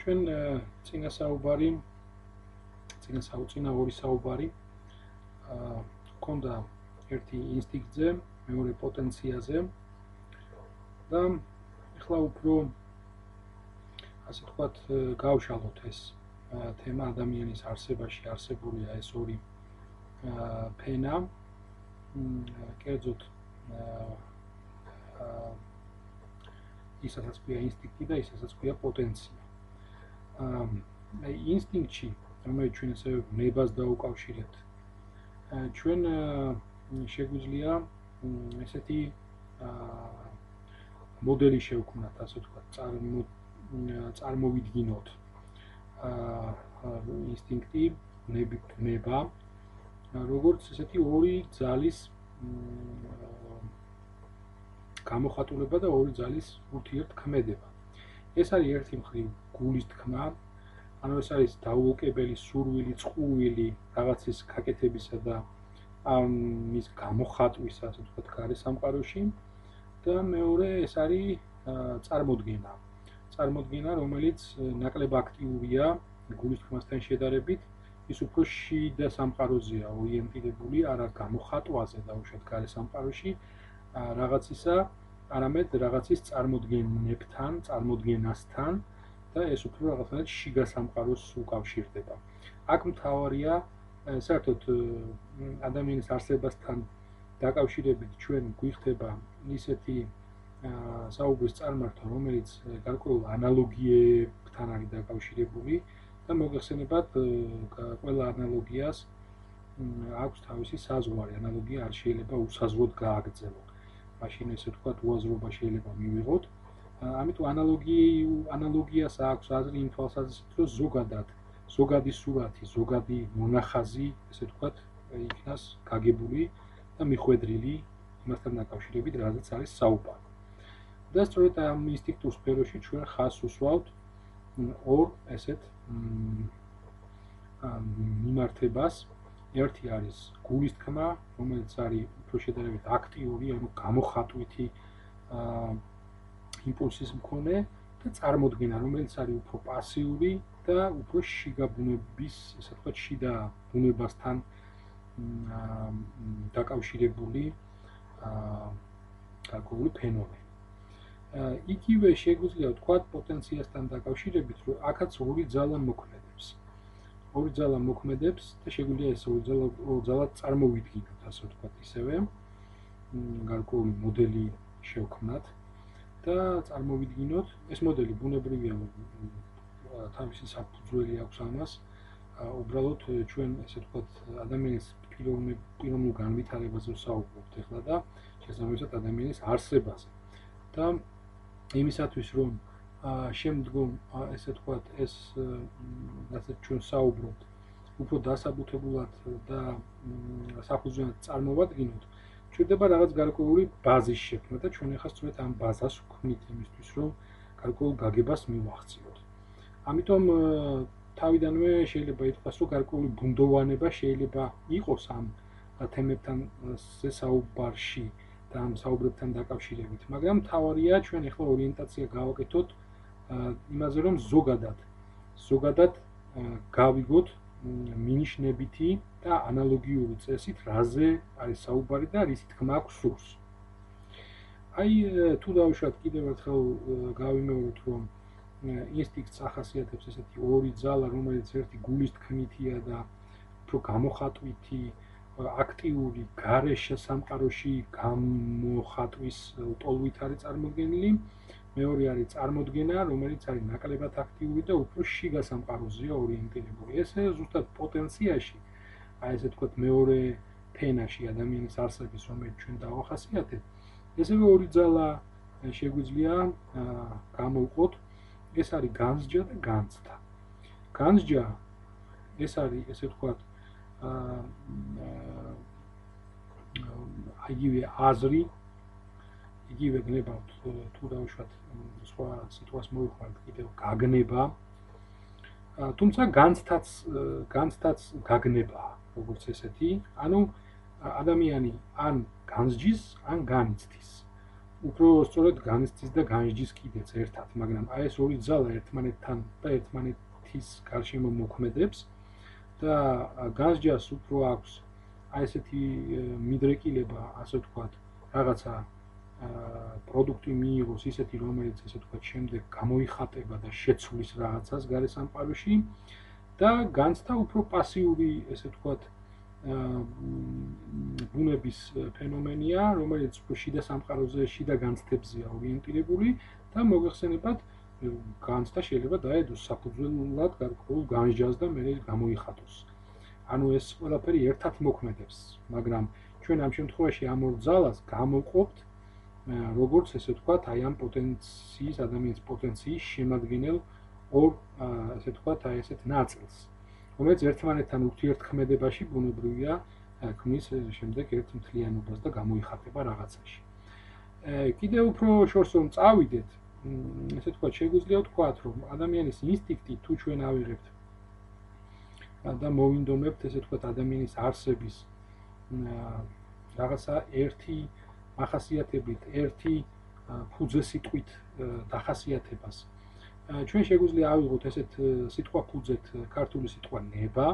ჩვენ წინა ორი საუბარი ქონდა ერთი ინსტინქტზე, მეორე პოტენციაზე და ახლა უფრო ასე ვთქვათ გავშალოთ ეს თემა ადამიანის არსებაში არსებულია ეს ორი ფენა კერძოდ ისაც ქვია ინსტინქტი და ისაც ქვია პოტენცია. ინსტინქტში, რომელიც ჩვენ ესე ნებას დაუკავშირებთ, ჩვენ შეგვიძლია ესეთი მოდელი შევქმნათ, ასე ვთქვათ, წარმოვიდგინოთ ინსტინქტი, ნება, როგორც ესეთი ორი ძალის გამოხატულება და ორი ძალის ურთიერთქმედება. ეს არის ერთი მხრივ გულის თქმა, ანუ ეს არის დაუოკებელი სურვილი, წყუვილი რაღაცის გაკეთებისა და მის გამოხატვისა, ასე ვთქვათ, გარე სამყაროში და მეორე ეს არის წარმოდგენა, რომელიც ნაკლებ აქტიურია გულის თქმასთან შედარებით, ის უფრო შიდა სამყაროზეა ორიენტირებული, არა გამოხატვაზე დაუშვათ გარე სამყაროში რაღაცისა, არამედ რაღაცის წარმოდგენასთან და ეს უფრო რაღაცნაირად შიგა სამყაროს უკავშირდება. აქ მთავარია საერთოდ ადამიანის არსებასთან დაკავშირებით ჩვენ გვიხდება ისეთი საუბრის წარმართვა, რომელიც გარკვეულ ანალოგიებთან არის დაკავშირებული და მოგეხსენებათ, ყველა ანალოგიას აქვს თავისი საზღვარი, ანალოგია არ შეიძლება უსაზღვროდ გააგრძელო. მაშინ ესე ვთქვათ, უაზრობა შეიძლება მივიღოთ. ამიტომ ანალოგიას აქვს აზრი იმ თვალსაზრისით, რომ ზოგადი სურათი, ზოგადი მონახაზი, ესე ვთქვათ, იქნას გაგებული და მიხვედრილი იმასთან დაკავშირებით, რაზეც არის საუბარი. და სწორედ ამ ინსტინქტურ სფეროში ჩვენ ხაზს უსვავთ ორ ესეთ მიმართებას. ერთი არის გულის თქმა, რომელიც არის უფრო შედარებით აქტიური, ანუ გამოხატვითი იმპულსის მქონე და წარმოდგენა, რომელიც არის უფრო პასიური და უფრო შიგა ბუნების, ესე ვთქვათ, შიდა ბუნებასთან დაკავშირებული გარკვეული ფენომენი. იგივე შეგვიძლია ვთქვათ პოტენციასთან დაკავშირებით, რომ აქაც ორი ძალა მოქმედებს და შეგვიძლია ეს ორი ძალა წარმოვიდგინოთ, ასე ვთქვათ, ისევე გარკვეული მოდელი შევქმნათ და წარმოვიდგინოთ, ეს მოდელი ბუნებრივია, თავისი საფუძველი აქვს ამას, უბრალოდ ჩვენ ესე ვთქვათ ადამიანის პიროვნულ განვითარებაზე ვსაუბრობთ ახლა და შესაბამისად ადამიანის არსებაზე. და იმისათვის რომ შემდგომ ესე ვთქვათ ეს რასაც ჩვენ საუბრობთ უფრო დასაბუთებულად და საფუძვლად წარმოვადგინოთ, გვჭირდება რაღაც გარკვეული ბაზის შექმნა და ჩვენ ახლა სწორედ ამ ბაზას ვქმნით იმისთვის, რომ გარკვეულ გაგებას მივახციოთ. ამიტომ თავიდანვე შეიძლება ითქვას, რომ გარკვეული ბუნდოვანება შეიძლება იყოს ამ თემებთან საუბარში და ამ საუბრებთან დაკავშირებით, მაგრამ მთავარია ჩვენ ახლა ორიენტაცია გავაკეთოთ იმაზე, რომ ზოგადად გავიგოთ მინიშნებითი და ანალოგიური წესით, რაზე არის საუბარი და რისი თქმა აქვს სურს. თუ დავუშვათ კიდევ ერთხელ გავიმეოროთ, რომ ინსტინქტს ახასიათებს ესეთი ორი ძალა, რომელიც ერთი გულის თქმითია და უფრო გამოხატვითი, აქტიური გარეშე სამყაროში გამოხატვის ტოლვით არის წარმოდგენილი. მეორე არის წარმოდგენა, რომელიც არის ნაკლებად აქტიური და უფრო შიგა სამყაროზეა ორიენტირებული. ესე ზუსტად პოტენციაში, ესე ვთქვათ, მეორე ფენაში ადამიანის არსების, რომელიც ჩვენ დავახასიათებთ, ესევე ორი ძალა შეგვიძლია გამოვყოთ. ეს არის განსჯა და განცდა. განსჯა ეს არის, ესე ვთქვათ, იგივე აზრი, იგივე გნებავთ, თუ დავუშვათ სხვა სიტყვას მოვიხმართ კიდევ გაგნება, თუმცა განცდაც გაგნებაა, როგორც ესეთი, ანუ ადამიანი ან განსჯის, ან განიცდის. უფრო სწორედ განცდის და განსჯის კიდეც ერთად, მაგრამ აი ეს ორი ძალა ერთმანეთთან და ერთმანეთის გარშემო მოქმედებს და განსჯას უფრო აქვს აი ესეთი მიდრეკილება, ასე ვთქვათ, რაღაცა პროდუქტი მიიღოს ისეთი, რომელიც ესე ვთქვათ, შემდეგ გამოიხატება და შეცვლის რაღაცას გარესამყაროში და განცდა უფრო პასიური, ესე ვთქვათ, ბუნების ფენომენია, რომელიც უფრო შიდა სამყაროზე, შიდა განცდებზეა ორიენტირებული და მოიხსენებათ განცდა შეიძლება დაედოს საფუძვლად გარკვეულ განსჯას და მე გამოიხატოს. ანუ ეს ყველაფერი ერთად მოქმედებს, მაგრამ ჩვენ ამ შემთხვევაში ამ ორ ძალას გამოვყოფთ როგორც ესე ვთქვათ, აი ამ პოტენციის, ადამიანის პოტენციის შემადგენელ ორ ესე ვთქვათ, აი ესეთ ნაწილს, რომელიც ერთმანეთთან ურთიერთქმედებაში ბუნებრივია ქმნის შემდეგ ერთ მთლიანობას და გამოიხატება რაღაცაში. კიდევ უფრო შორს რომ წავიდეთ, ესე ვთქვათ, შეგვიძლია ვთქვათ, რომ ადამიანის ინსტინქტი თუ ჩვენ ავიღებთ და მოვინდომებთ, ესე ვთქვათ, ადამიანის არსების რაღაცა ერთი ახასიათებით, ერთი ფუძე სიტყვით დახასიათებას. ჩვენ შეგვიძლია ავიღოთ ესეთ სიტყვა ფუძეთ ქართული სიტყვა ნება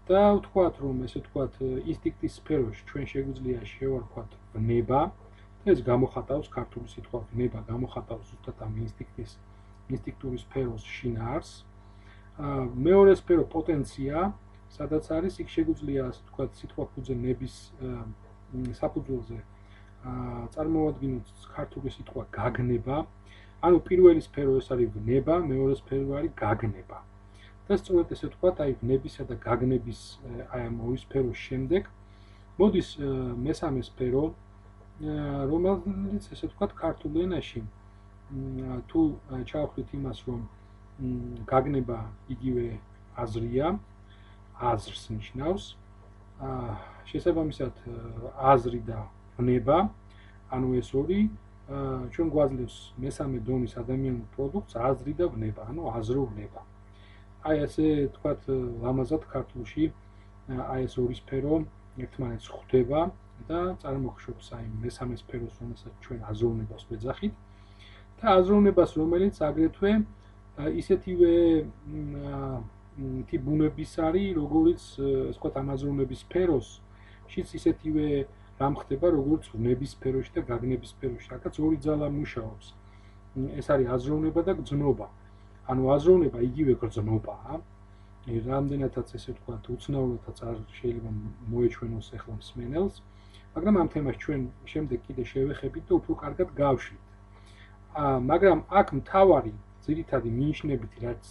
და ვთქვათ, რომ ესე ვთქვათ, ინსტინქტის სფეროში ჩვენ შეგვიძლია შევარქვათ ნება და ეს გამოხატავს ქართული სიტყვა ნება გამოხატავს ზუსტად ამ ინსტინქტური სფეროს შინაარსს. მეორე სფერო პოტენცია, სადაც არის, იქ შეგვიძლია ასე ვთქვათ, სიტყვა ფუძე ნების საფუძველზე წარმოვადგინოთ ქართული სიტყვა გაგნება. ანუ პირველი სფერო ეს არის ნება, მეორე სფერო არის გაგნება. და სწორედ ესე ვთქვათ, აი ვნებისა და გაგნების აი ამ ორი სფეროს შემდეგ მოდის მესამე სფერო, რომელიც ესე ვთქვათ, ქართულ ენაში თუ ჩავხვდით იმას, რომ გაგნება იგივე აზრია, აზრს ნიშნავს, შესაბამისად აზრი და ნება, ანუ ეს ორი ჩვენ გვაძლევს მესამე დონის ადამიანურ პროდუქტს აზრი და ნება, ანუ აზრო-ნება. აი ესე თქვათ ლამაზად ქართულში აი ეს ორი სფერო ერთმანეთს ხვდება და წარმოქმნობს აი მესამე სფეროს, რომელსაც ჩვენ აზრო-ნებას ვეძახით და აზრო-ნებას, რომელიც აგრეთვე ისეთივე თი ბუნების არის, როგორც ასე ვთქვათ, ამ აზრო-ნების სფეროს შიც ისეთივე რამ ხდება, როგორც ვნების სფეროში და გაგნების სფეროში. აქაც ორი ძალა მუშაობს. ეს არის აზროვნება და გრძნობა. ანუ აზროვნება იგივე გრძნობაა. რამდენადაც ესე ვთქვათ, უცნაურადაც არ შეიძლება მოეჩვენოს ახლა მსმენელს, მაგრამ ამ თემას ჩვენ შემდეგ კიდე შევეხებით და უფრო კარგად გავშლით. მაგრამ აქ მთავარი ძირითადი მინიშნებითი, რაც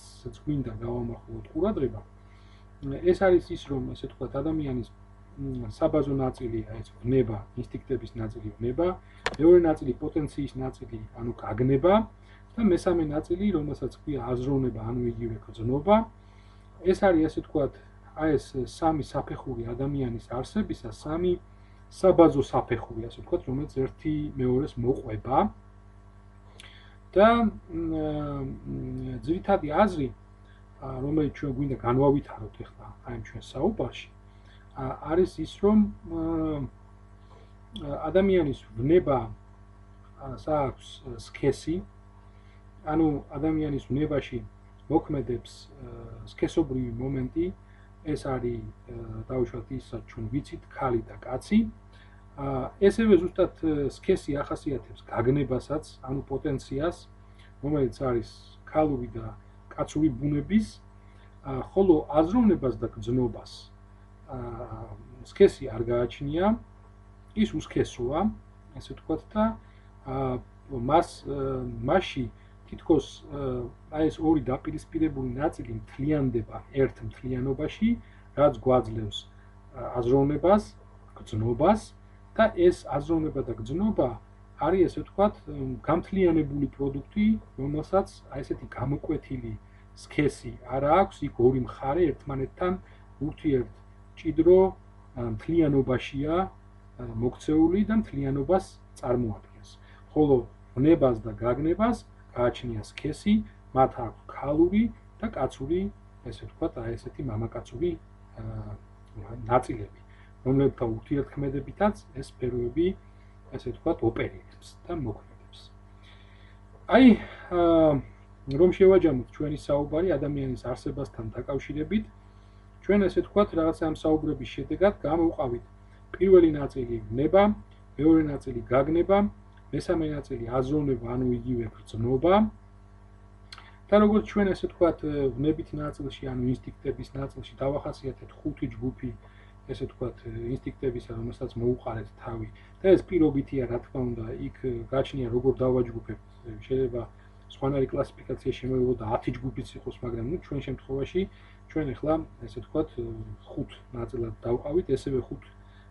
გვინდა გავამახვილოთ ყურადღება, ეს არის ის, რომ ესე ვთქვათ, ადამიანის საბაზო ნაწილია ეს ნება, ინსტინქტების ნაწილი ნება, მეორე ნაწილი პოტენციის ნაწილი, ანუ გაგნება და მესამე ნაწილი, რომელსაც ქვია აზროვნება, ანუ იგივე გრძნობა. ეს არის ასე ვთქვათ, აი ეს სამი საფეხური ადამიანის არსებისა, სამი საბაზო საფეხური, ასე ვთქვათ, რომელიც ერთი მეორეს მოყვება. და ძირითადი აზრი, რომელიც ჩვენ გვინდა განვავითაროთ ახლა აი ჩვენ საუბარში, არის ის, რომ ადამიანის ვნება აქვს სქესი, ანუ ადამიანის ვნებაში მოქმედებს სქესობრივი მომენტი, ეს არის დავუშვათ ის, რაც ჩვენ ვიცით, ქალი და კაცი. ესევე ზუსტად სქესი ახასიათებს გაგნებასაც, ანუ პოტენციას, რომელიც არის ქალური და კაცური ბუნების, ხოლო აზროვნებას და გრძნობას სქესი არ გააჩნია, ის უსქესოა, ესე ვთქვათ და მასში თითქოს აი ეს ორი დაპირისპირებული ნაწილი მთლიანდება ერთ მთლიანობაში, რაც გვაძლევს აზროვნებას, გრძნობას და ეს აზროვნება და გრძნობა არის ესე ვთქვათ გამთლიანებული პროდუქტი, რომელსაც აი ესეთი გამოკვეთილი სქესი არ აქვს, იქ ორი მხარე ერთმანეთთან ურთიერთ ჭიდრო მთლიანობაშია მოქცეული და მთლიანობას წარმოადგენს. ხოლო ვნებას და გაგნებას გააჩნია სქესი, მათ აქვს ქალური და კაცური, ესე ვთქვათ, აი ესეთი მამაკაცური ნაწილები, რომლებთან ურთიერთქმედებითაც ეს სფეროები ესე ვთქვათ, ოპერირებს და მოქმედებს. აი, რომ შევაჯამოთ ჩვენი საუბარი ადამიანის არსებასთან დაკავშირებით, ჩვენ ესე ვთქვათ, რაღაცა ამ საუბრების შედეგად გამოვყავით პირველი ნაწილი ნება, მეორე ნაწილი გაგნება, მესამე ნაწილი აზროვნება, ანუ იგივე გრძნობა. და როგორც ჩვენ ესე ვთქვათ, ვნებით ნაწილში, ანუ ინსტინქტების ნაწილში დავახასიათეთ 5 ჯგუფი, ესე ვთქვათ, ინსტინქტებისა, რომელსაც მოუყარეთ თავი. და ეს პირობითია, რა თქმა უნდა, იქ გაჩნია როგორ დავაჯგუფებთ. შეიძლება სხვანაირი კლასიფიკაცია შემოიღოთ და 10 ჯგუფიც იყოს, მაგრამ ჩვენ შემთხვევაში ჩვენ ახლა ესე ვთქვათ 5 ნაწილად დავყავით, ესევე 5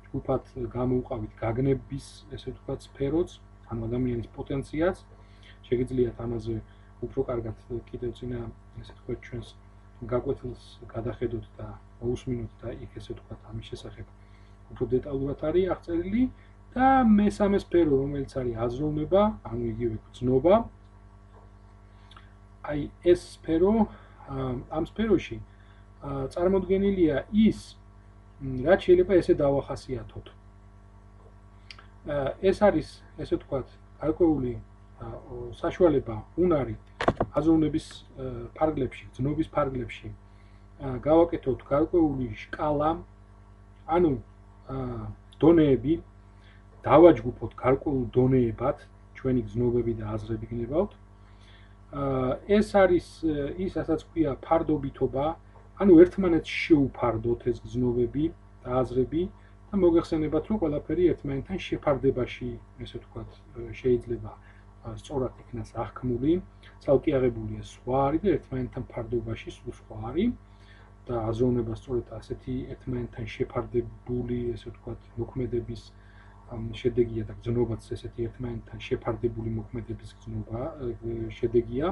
ჯგუფად გამოვყავით გაგნების, ესე ვთქვათ, სფეროც, ანუ ადამიანის პოტენციალს. შეგიძლიათ ამაზე უფრო კარგად კიდევ წინა, ესე ვთქვათ, ჩვენს გაკვეთილს გადახედოთ და მოусმინოთ და იქ ესე ვთქვათ, ამის შესახებ უფრო დეტალურად არის აღწერილი და მესამე სფერო, რომელიც არის აზროვნება, ანუ იგივე გრძნობა. აი ეს სფერო, ამ სფეროში წარმოდგენილია ის, რაც შეიძლება ესე დავახასიათოთ. ეს არის, ესე ვთქვათ, გარკვეული საშუალება, უნარი აზროვნების ფარგლებში, გრძნობის ფარგლებში გავაკეთოთ გარკვეული სკალა, ანუ დონეები, დავაჯგუფოთ გარკვეულ დონეებად ჩვენი გრძნობები და აზრები გნებავთ. ეს არის ის, რასაც ქვია ფარდობითობა, ანუ ერთმანეთს შეუფარდოთ ეს გრძნობები და აზრები და მოგეხსენებათ, რომ ყველაფერი ერთმანეთთან შეფარდებაში, ესე ვთქვათ, შეიძლება სწორად იქნას აღქმული, ცალკე აღებულია სხვა არის და ერთმანეთთან ფარდობაში სულ სხვა არის და აზროვნება სწორედ ასეთი ერთმანეთთან შეფარდებული, ესე ვთქვათ, მოქმედების შედეგია და გრძნობაც ესეთი ერთმანეთთან შეფარდებული მოქმედების გრძნობა შედეგია.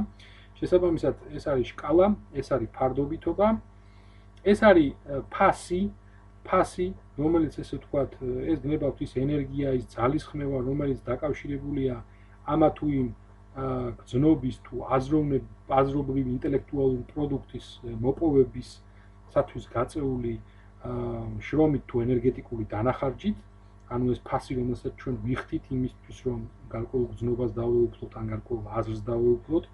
შესაბამისად, ეს არის სკალა, ეს არის ფარდობითობა, ეს არის ფასი, რომელიც ესე ვთქვათ, ეს გნებავთ ის ენერგია, ის ძალისხმევა, რომელიც დაკავშირებულია ამა თუ იმ გრძნობის თუ აზრობრივი ინტელექტუალური პროდუქტის მოპოვებისათვის გაწეული შრომით თუ ენერგეტიკული დანახარჯით, ანუ ეს ფასი, რომელსაც ჩვენ ვიხდით იმისთვის, რომ გარკვეულ გრძნობას დავეუფლოთ, ან გარკვეულ აზრს დავეუფლოთ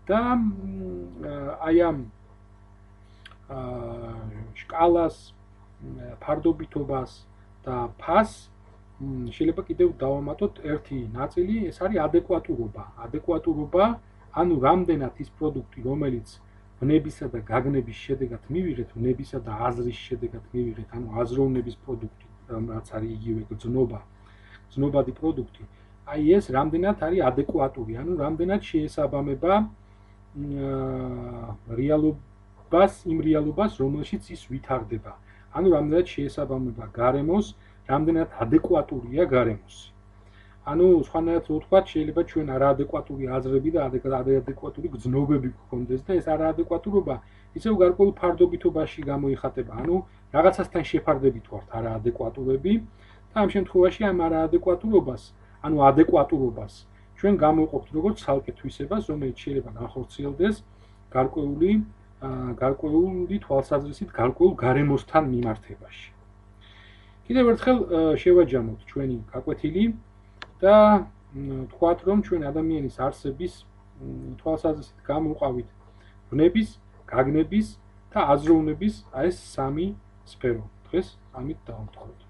და აი ამ სკალას, ფარდობითობას და ფასს შეიძლება კიდევ დავამატოთ ერთი ნაწილი, ეს არის ადეკვატურობა. ადეკვატურობა, ანუ რამდენად ის პროდუქტი, რომელიც ვნებისა და გაგნების შედეგად მივიღეთ, ვნებისა და აზრის შედეგად მივიღეთ, ანუ აზროვნების პროდუქტი, რაც არის იგივე გრძნობადი პროდუქტი, აი ეს რამდენად არის ადეკვატური, ანუ რამდენად შეესაბამება იმ რეალობას, რომელშიც ის ვითარდება. ანუ რამდენად შეესაბამება გარემოს, რამდენად ადეკვატურია გარემოსი. ანუ სხვანაირად ვთქვათ, შეიძლება ჩვენ არაადეკვატური აზრები და არაადეკვატური გრძნობები გქონდეს და ეს არაადეკვატურობა ისევ გარკვეულ ფარდობითობაში გამოიხატება. ანუ რაღაცასთან შეფარდებით ვართ არაადეკვატურები და ამ შემთხვევაში ამ არაადეკვატურობას, ანუ ადეკვატურობას ჩვენ გამოვყოფთ როგორც ცალკე თვისებას, რომელიც შეიძლება განხორციელდეს გარკვეული თვალსაზრისით, გარკვეულ გარემოსთან მიმართებაში. კიდევ ერთხელ შევაჯამოთ ჩვენი გაკვეთილი და ვთქვათ, რომ ჩვენ ადამიანის არსების თვალსაზრისით გამოვყავით ვნების, გაგნების და აზროვნების ეს 3 სფერო. დღეს ამით დავამთავრებთ.